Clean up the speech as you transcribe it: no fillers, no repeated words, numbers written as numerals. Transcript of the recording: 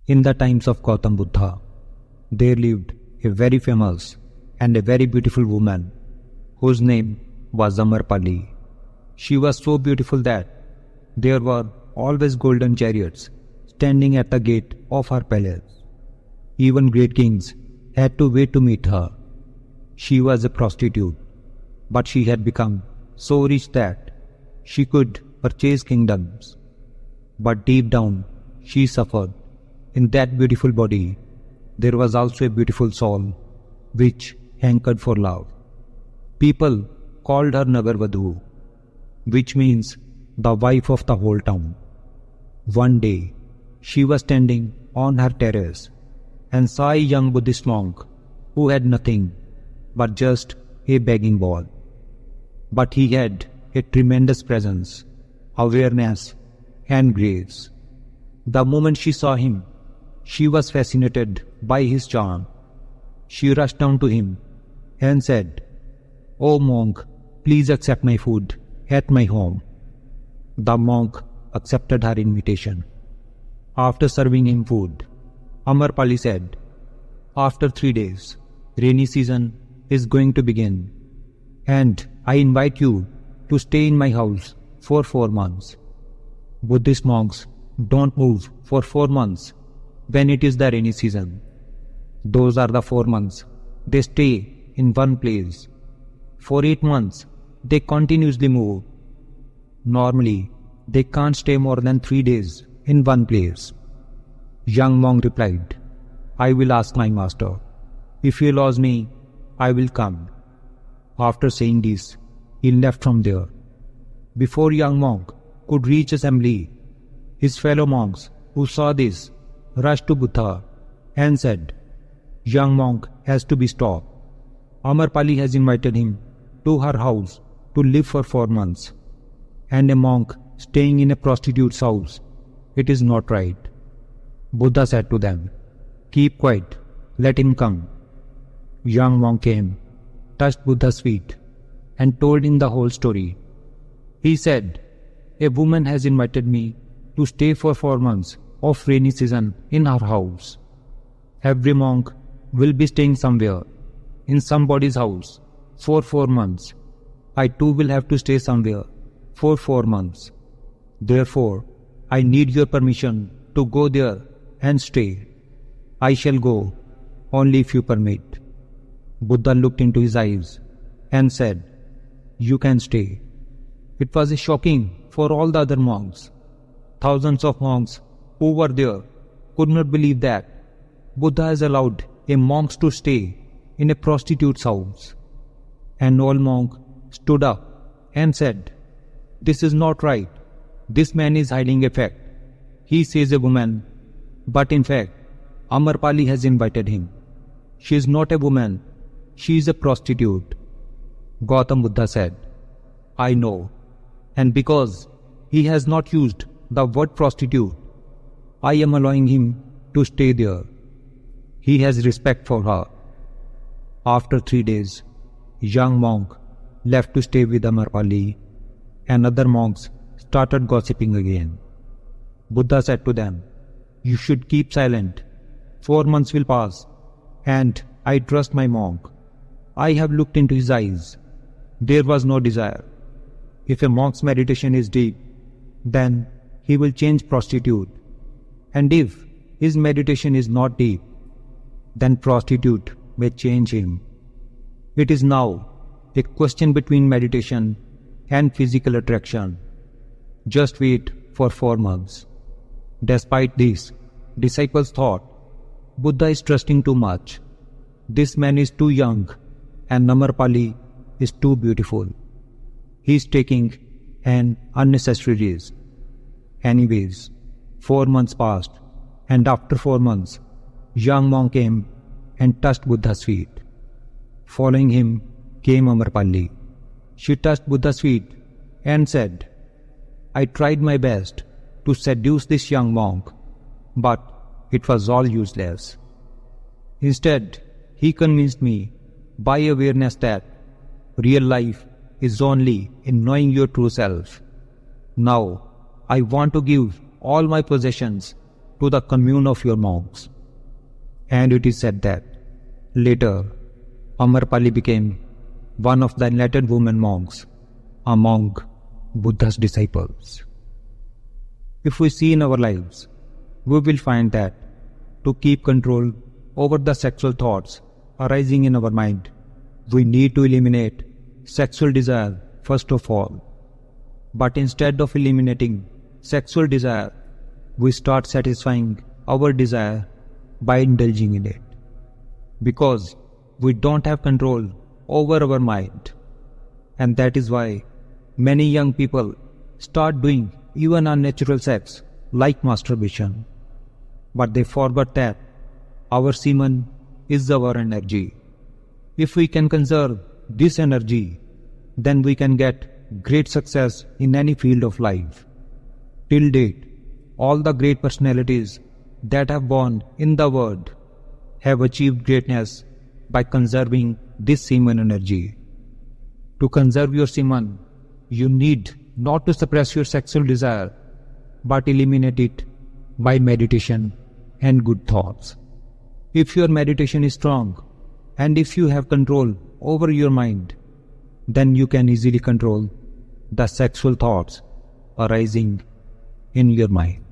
In the times of Gautam Buddha, there lived a very famous and a very beautiful woman whose name was Amarpali. She was so beautiful that there were always golden chariots standing at the gate of her palace. Even great kings had to wait to meet her. She was a prostitute, but she had become so rich that she could purchase kingdoms. But deep down, she suffered. In that beautiful body, there was also a beautiful soul, which hankered for love. People called her Nagarvadhu, which means the wife of the whole town. One day, she was standing on her terrace and saw a young Buddhist monk who had nothing but just a begging bowl. But he had a tremendous presence, awareness, and grace. The moment she saw him, she was fascinated by his charm. She rushed down to him and said, "Oh monk, please accept my food at my home." The monk accepted her invitation. After serving him food, Amarpali said, "After 3 days, rainy season is going to begin, and I invite you to stay in my house for 4 months. Buddhist monks don't move for 4 months when it is the rainy season. Those are the 4 months they stay in one place. For 8 months, they continuously move. Normally, they can't stay more than 3 days in one place." Young monk replied, "I will ask my master. If he allows me, I will come." After saying this, he left from there. Before young monk could reach assembly, his fellow monks who saw this rushed to Buddha and said, "Young monk has to be stopped. Amarpali has invited him to her house to live for 4 months, and a monk staying in a prostitute's house. It is not right." Buddha said to them, "Keep quiet, let him come." Young monk came, touched Buddha's feet, and told him the whole story. He said, "A woman has invited me to stay for 4 months of rainy season in her house. Every monk will be staying somewhere, in somebody's house, for 4 months. I too will have to stay somewhere for 4 months. Therefore, I need your permission to go there and stay. I shall go only if you permit." Buddha looked into his eyes and said, "You can stay." It was shocking for all the other monks. Thousands of monks who were there could not believe that Buddha has allowed a monk to stay in a prostitute's house. And all monks stood up and said, "This is not right. This man is hiding a fact. He says a woman, but in fact, Amarpali has invited him. She is not a woman, she is a prostitute." Gautam Buddha said, "I know, and because he has not used the word prostitute, I am allowing him to stay there. He has respect for her." After 3 days, young monk left to stay with Amarpali, and other monks started gossiping again. Buddha said to them, "You should keep silent. 4 months will pass, and I trust my monk. I have looked into his eyes. There was no desire. If a monk's meditation is deep, then he will change prostitute. And if his meditation is not deep, then prostitute may change him. It is now a question between meditation and physical attraction. Just wait for 4 months. Despite this, disciples thought, Buddha is trusting too much. This man is too young, and Amarpali is too beautiful. He is taking an unnecessary risk. Anyways, 4 months passed, and after 4 months, young monk came and touched Buddha's feet. Following him came Amarpali. She touched Buddha's feet and said, "I tried my best to seduce this young monk, but it was all useless. Instead, he convinced me by awareness that real life is only in knowing your true self. Now, I want to give all my possessions to the commune of your monks. And it is said that later Amarpali became one of the enlightened women monks among Buddha's disciples. If we see in our lives, we will find that to keep control over the sexual thoughts arising in our mind, we need to eliminate sexual desire first of all. But instead of eliminating sexual desire, we start satisfying our desire by indulging in it. Because we don't have control over our mind. And that is why many young people start doing even unnatural sex like masturbation. But they forgot that our semen is our energy. If we can conserve this energy, then we can get great success in any field of life. Till date, all the great personalities that have born in the world have achieved greatness by conserving this semen energy. To conserve your semen, you need not to suppress your sexual desire, but eliminate it by meditation and good thoughts. If your meditation is strong, and if you have control over your mind, then you can easily control the sexual thoughts arising in your mind.